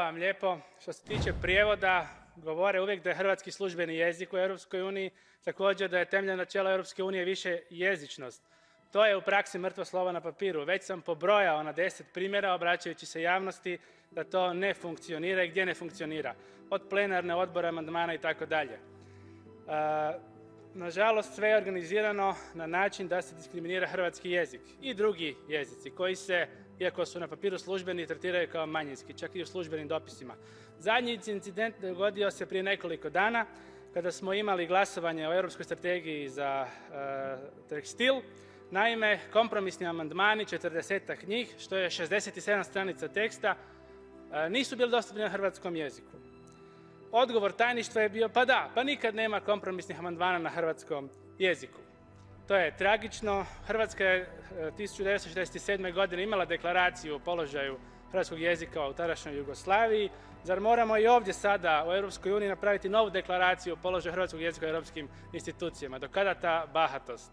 vam lijepo. Što se tiče prijevoda, govore uvijek da je hrvatski službeni jezik u Europskoj uniji, također da je temeljno načelo Europske unije više jezičnost. To je u praksi mrtvo slovo na papiru. Već sam pobrojao na 10 primjera, obraćajući se javnosti, da to ne funkcionira i gdje ne funkcionira. Od plenarne, odbora, amandmana i tako dalje. Nažalost, sve je organizirano na način da se diskriminira hrvatski jezik i drugi jezici koji se, iako su na papiru službeni, tretiraju kao manjinski, čak i u službenim dopisima. Zadnji incident dogodio se prije nekoliko dana kada smo imali glasovanje o Europskoj strategiji za tekstil. Naime, kompromisni amandmani, 40-ak njih, što je 67 stranica teksta, nisu bili dostupni na hrvatskom jeziku. Odgovor tajništva je bio, pa da, pa nikad nema kompromisnih amandmana na hrvatskom jeziku. To je tragično. Hrvatska je 1967. godine imala deklaraciju o položaju hrvatskog jezika u tadašnjoj Jugoslaviji. Zar moramo i ovdje sada u Europskoj uniji napraviti novu deklaraciju o položaju hrvatskog jezika u europskim institucijama? Do kada ta bahatost?